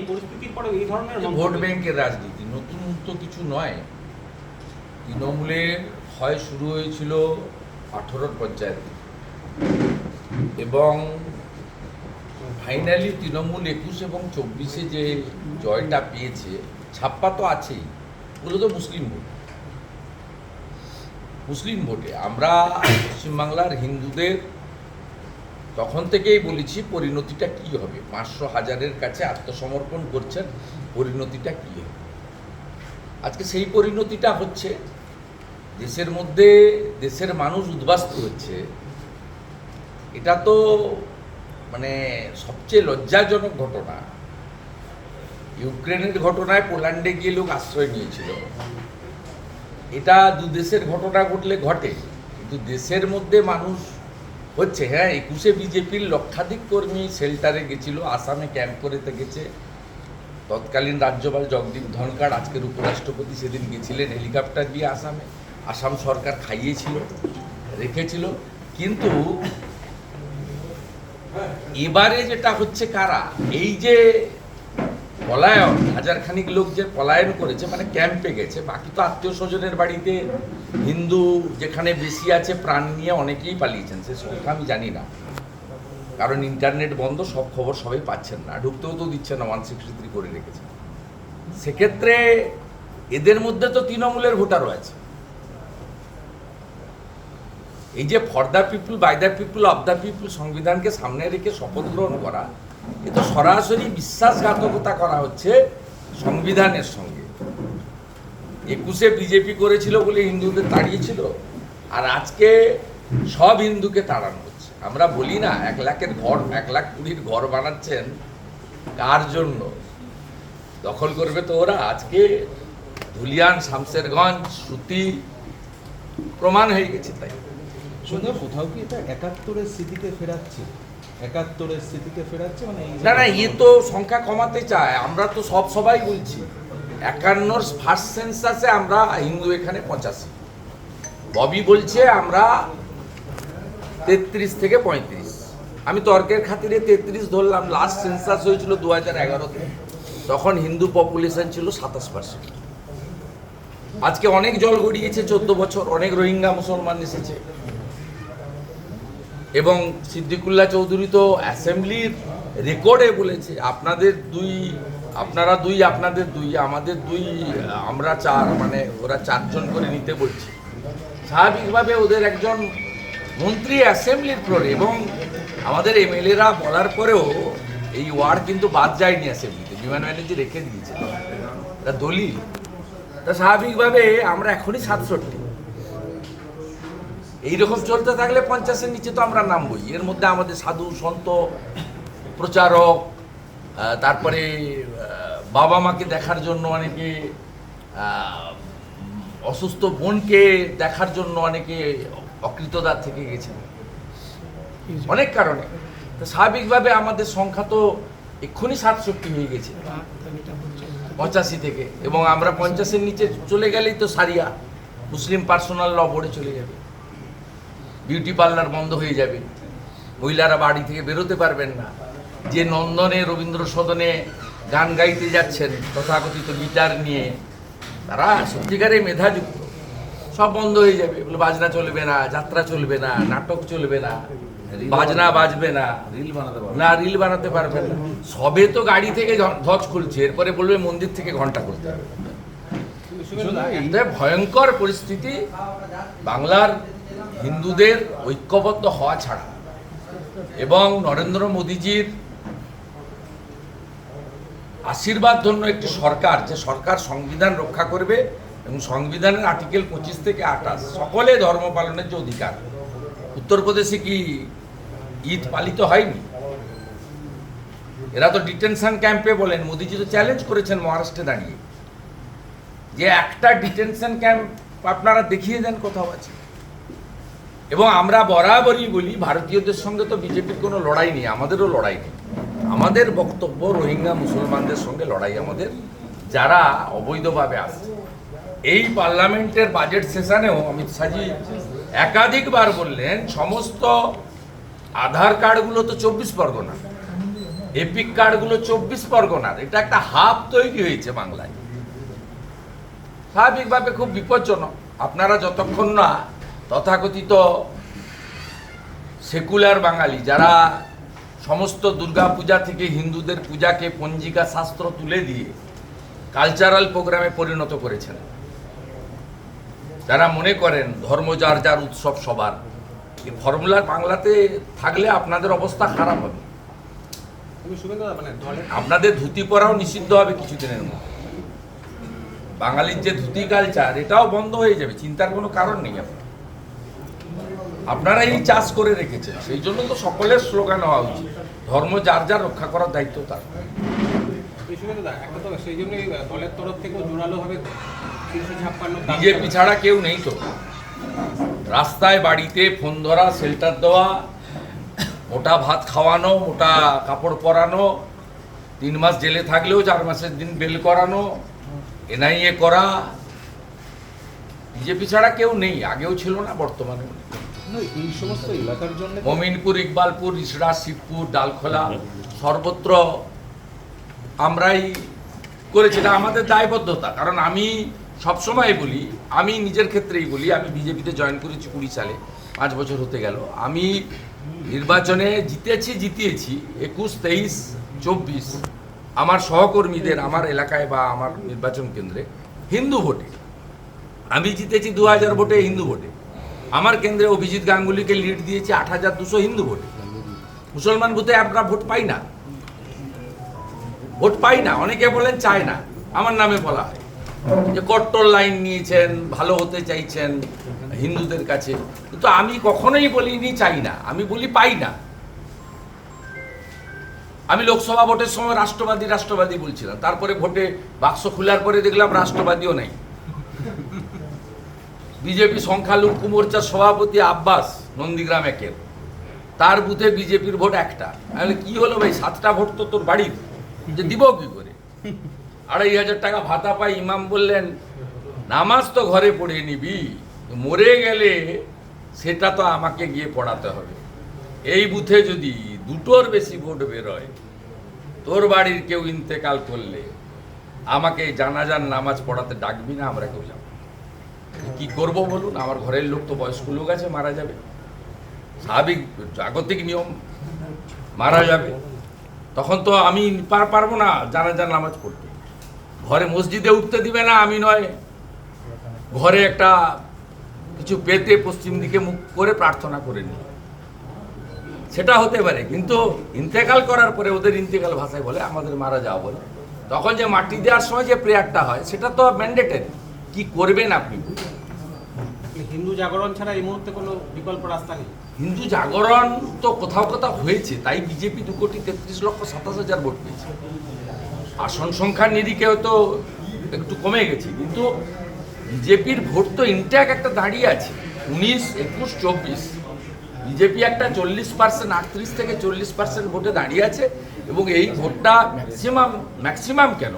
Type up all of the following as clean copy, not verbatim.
পরিস্থিতির পরে এই ধরনের ভোট ব্যাংকের রাজনীতি নতুন তো কিছু নয়। তৃণমূলের ক্ষয় শুরু হয়েছিল 18 পঞ্চায়েতে এবং ফাইনালি তৃণমূল 21 এবং 24-এ যে জয়টা পেয়েছে, ছাপ্পা তো আছেই, ওগুলো তো মুসলিম ভোটে আমরা পশ্চিমবাংলার হিন্দুদের তখন থেকেই বলেছি পরিণতিটা কি হবে। 500,000-এর কাছে আত্মসমর্পণ করছেন, পরিণতিটা কি হবে। আজকে সেই পরিণতিটা হচ্ছে, দেশের মধ্যে দেশের মানুষ উদ্বাস্তু হচ্ছে। এটা তো মানে সবচেয়ে লজ্জাজনক ঘটনা। ইউক্রেনের ঘটনায় পোল্যান্ডে গিয়ে লোক আশ্রয় নিয়েছিল। এটা দু দেশের ঘটনা ঘটলে ঘটে, কিন্তু দেশের মধ্যে মানুষ হচ্ছে। হ্যাঁ, 21-এ বিজেপির লক্ষাধিক কর্মী শেল্টারে গেছিল, আসামে ক্যাম্প করে গেছে। তৎকালীন রাজ্যপাল জগদীপ ধনখড়, আজকের উপরাষ্ট্রপতি, সেদিন গেছিলেন হেলিকপ্টার দিয়ে আসামে। আসাম সরকার খাইয়েছিল, রেখেছিল। কিন্তু এবারে যেটা হচ্ছে, কারা এই যে পলায়ন, 1000 লোক যে পলায়ন করেছে, মানে ক্যাম্পে গেছে, বাকি তো আত্মীয় স্বজনের বাড়িতে হিন্দু যেখানে বেশি আছে প্রাণ নিয়ে অনেকেই পালিয়েছেন। সে সংখ্যা আমি জানি না, কারণ ইন্টারনেট বন্ধ, সব খবর সবাই পাচ্ছেন না, ঢুকতেও তো দিচ্ছে না, 163 করে রেখেছে। সেক্ষেত্রে এদের মধ্যে তো তৃণমূলের ভোটারও আছে। এই যে for the people, by the people, of the people সংবিধানকে সামনে রেখে শপথ গ্রহণ করা, এ তো সরাসরি বিশ্বাসঘাতকতা করা হচ্ছে সংবিধানের সঙ্গে। 21-এ বিজেপি করেছিল বলে হিন্দুদের তাড়িয়েছিল, আর আজকে সব হিন্দুকে তাড়ানো হচ্ছে। আমরা বলি না 1 লাখের ঘর, 1,20,000 ঘর বানাচ্ছেন কার জন্য? দখল করবে তো ওরা। আজকে ধুলিয়ান, শামসেরগঞ্জ, শ্রুতি প্রমাণ হয়ে গেছে। তাই সুন্দর, কোথাও কি এটা 71-এর স্মৃতিকে ফেরাচ্ছে? 71-এর স্মৃতিকে ফেরাচ্ছে মানে না না, এ তো সংখ্যা কমাতে চায়। আমরা তো সবাই বলছি 51-র ফার্স্ট সেন্সাসে আমরা হিন্দু এখানে 85। ববি বলছে আমরা 33 থেকে 35। আমি তর্কের খাতিরে 33 ধরলাম। লাস্ট সেন্সাস হয়েছিল 2011-তে, তখন হিন্দু পপুলেশন ছিল 27%। আজকে অনেক জল গড়িয়েছে, 14 বছর, অনেক রোহিঙ্গা মুসলমান এসেছে। এবং সিদ্দিকুল্লাহ চৌধুরী তো অ্যাসেম্বলির রেকর্ডে বলেছে, আপনারা দুই, আপনাদের দুই, আমাদের দুই, আমরা 4, মানে ওরা 4 জন করে নিতে বলছে। স্বাভাবিকভাবে ওদের একজন মন্ত্রী অ্যাসেম্বলির ফ্লোরে, এবং আমাদের এমএলএরা বলার পরেও এই ওয়ার্ড কিন্তু বাদ যায়নি অ্যাসেম্বলিতে, বিমান ব্যানার্জি রেখে দিয়েছে। এটা দলিল। তা স্বাভাবিকভাবে আমরা এখনই 67। এইরকম চলতে থাকলে 50-এর নিচে তো আমরা নামবই। এর মধ্যে আমাদের সাধু সন্ত, প্রচারক, তারপরে বাবা মাকে দেখার জন্য অনেকে, অসুস্থ বোনকে দেখার জন্য অনেকে অকৃতদার থেকে গেছেন, অনেক কারণে। তো স্বাভাবিকভাবে আমাদের সংখ্যা তো এক্ষুনি 67 হয়ে গেছে 85 থেকে। এবং আমরা 50-এর নিচে চলে গেলেই তো সারিয়া, মুসলিম পার্সোনাল ল বোর্ডে চলে যাবে, বিউটি পার্লার বন্ধ হয়ে যাবে, মহিলারা বাড়ি থেকে বেরোতে পারবেন না। যে নন্দনে, রবীন্দ্র সদনে গান গাইতে যাচ্ছেন তথাকথিত গিটার নিয়ে, তারা সত্যিকারে মেধাযুক্ত, সব বন্ধ হয়ে যাবে। বলে বাজনা চলবে না, যাত্রা চলবে না, নাটক চলবে না, বাজনা বাজবে না, রিল বানাতে পারবেন না। সবে তো গাড়ি থেকে ধ্বজ খুলছে, এরপরে বলবে মন্দির থেকে ঘন্টা করতে হবে। ভয়ঙ্কর পরিস্থিতি। বাংলার হিন্দুদের ঐক্যবদ্ধ হওয়া ছাড়া এবং নরেন্দ্র মোদীজির আশীর্বাদ ধন্য একটি সরকার, যে সরকার সংবিধান রক্ষা করবে এবং সংবিধানের আর্টিকেল 25 থেকে 28 সকলে ধর্ম পালনের যে অধিকার। উত্তরপ্রদেশে কি ঈদ পালিত হয়নি? এরা তো ডিটেনশন ক্যাম্পে বলেন, মোদীজি তো চ্যালেঞ্জ করেছেন মহারাষ্ট্রে দাঁড়িয়ে, যে একটা ডিটেনশন ক্যাম্প আপনারা দেখিয়ে দেন কোথাও আছে। এবং আমরা বরাবরই বলি, ভারতীয়দের সঙ্গে তো বিজেপির কোনো লড়াই নেই, আমাদেরও লড়াই নেই। আমাদের বক্তব্য রোহিঙ্গা মুসলমানদের সঙ্গে লড়াই আমাদের, যারা অবৈধভাবে আসছে। এই পার্লামেন্টের বাজেট সেশনেও অমিত শাহজি একাধিকবার বললেন, সমস্ত আধার কার্ডগুলো তো 24 পরগনা, এপিক কার্ডগুলো 24 পরগনার, এটা একটা হাব তৈরি হয়েছে বাংলায়। স্বাভাবিকভাবে খুব বিপজ্জনক। আপনারা যতক্ষণ না তথাকথিত সেকুলার বাঙালি, যারা সমস্ত দুর্গা পূজা থেকে হিন্দুদের পূজাকে পঞ্জিকা শাস্ত্র তুলে দিয়ে কালচারাল প্রোগ্রামে পরিণত করেছেন, যারা মনে করেন ধর্ম যার যার উৎসব সবার, এই ফর্মুলার বাংলাতে থাকলে আপনাদের অবস্থা খারাপ হবে। আপনাদের ধুতি পরাও নিষিদ্ধ হবে কিছুদিনের মধ্যে। বাঙালির যে ধুতি কালচার, এটাও বন্ধ হয়ে যাবে, চিন্তার কোনো কারণ নেই। আপনারা এই চাষ করে রেখেছেন, সেই জন্য তো সকলের স্লোগান হওয়া উচিত, ধর্ম যার যার রক্ষা করার দায়িত্ব তার। বিজেপি ছাড়া কেউ নেই তো। রাস্তায় বাড়িতে ফোন ধরা, শেল্টার দেওয়া, মোটা ভাত খাওয়ানো, মোটা কাপড় পরানো, 3 মাস জেলে থাকলেও 4 মাসের দিন বেল করানো, এনআইএ করা, বিজেপি ছাড়া কেউ নেই। আগেও ছিল না, বর্তমানে এই সমস্ত এলাকার জন্য মমিনপুর, ইকবালপুর, ইসরা, শিবপুর, ডালখোলা, সর্বত্র আমরাই করেছি। এটা আমাদের দায়বদ্ধতা। কারণ আমি সবসময় বলি, আমি নিজের ক্ষেত্রেই বলি, আমি বিজেপিতে জয়েন করেছি 20 সালে, 5 বছর হতে গেল। আমি নির্বাচনে জিতেছি, জিতিয়েছি 21, 23, 24 আমার সহকর্মীদের, আমার এলাকায় বা আমার নির্বাচন কেন্দ্রে হিন্দু ভোটে। আমি জিতেছি 2000 ভোটে হিন্দু ভোটে। আমার কেন্দ্রে অভিজিৎ গাঙ্গুলিকে লিড দিয়েছি 8200 হিন্দু ভোটে। মুসলমান বুথে আমরা ভোট পাই না, ভোট পাই না। অনেকে বলেন চায় না, আমার নামে বলা হয় যে কট্টর লাইন নিয়েছেন, ভালো হতে চাইছেন হিন্দুদের কাছে। কিন্তু আমি কখনোই বলিনি চাই না, আমি বলি পাই না। আমি লোকসভা ভোটের সময় রাষ্ট্রবাদী রাষ্ট্রবাদী বলছিলাম, তারপরে ভোটে বাক্স খোলার পরে দেখলাম রাষ্ট্রবাদীও নাই। বিজেপি সংখ্যালঘু মোর্চার সভাপতি আব্বাস নন্দীগ্রাম 1-এর, তার বুথে বিজেপির ভোট 1টা। তাহলে কি হলো ভাই, 7টা ভোট তো তোর বাড়ির, যে দিব কি করে? 2500 টাকা ভাতা পাই। ইমাম বললেন নামাজ তো ঘরে পড়ে নিবি, মরে গেলে সেটা তো আমাকে গিয়ে পড়াতে হবে। এই বুথে যদি 2টোর বেশি ভোট বেরোয়, তোর বাড়ির কেউ ইন্তেকাল করলে আমাকে জানাজার নামাজ পড়াতে ডাকবি না, আমরা কেউ যাব। কি করব বলুন? আমার ঘরের লোক তো বয়স্ক লোক আছে, মারা যাবে, স্বাভাবিক জাগতিক নিয়ম, মারা যাবে। তখন তো আমি পারবো না জানাজার নামাজ পড়তে। ঘরে মসজিদে উঠতে দিবে না, আমি নয় ঘরে একটা কিছু পেতে পশ্চিম দিকে মুখ করে প্রার্থনা করে নি, সেটা হতে পারে। কিন্তু ইন্তেকাল করার পরে ওদের ইন্তেকাল ভাষায় বলে আমাদের মারা যাওয়া বলে, তখন যে মাটি দেওয়ার সময় যে প্রেয়ারটা হয় সেটা তো ম্যান্ডেটরি। কি করবেন আপনি? হিন্দু জাগরণ ছাড়া এই মুহূর্তে কোনো বিকল্প রাস্তা নেই। হিন্দু জাগরণ তো কোথাও কোথাও হয়েছে, তাই বিজেপি 2,33,27,000 ভোট পেয়েছে। আসন সংখ্যার নিরিখে হয়তো একটু কমে গেছে, কিন্তু বিজেপির ভোট তো ইনট্যাক একটা দাঁড়িয়ে আছে। 19, 21, 24 বিজেপি একটা 40%, 38 থেকে 40% ভোটে দাঁড়িয়ে আছে। এবং এই ভোটটা ম্যাক্সিমাম কেন,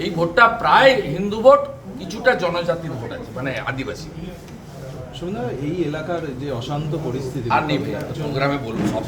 এই ভোটটা প্রায় হিন্দু ভোট, কিছুটা জনজাতির ভোট আছে, মানে আদিবাসী। এই এলাকার যে অশান্ত পরিস্থিতি আর নেই ভাই, প্রোগ্রামে বলুন সব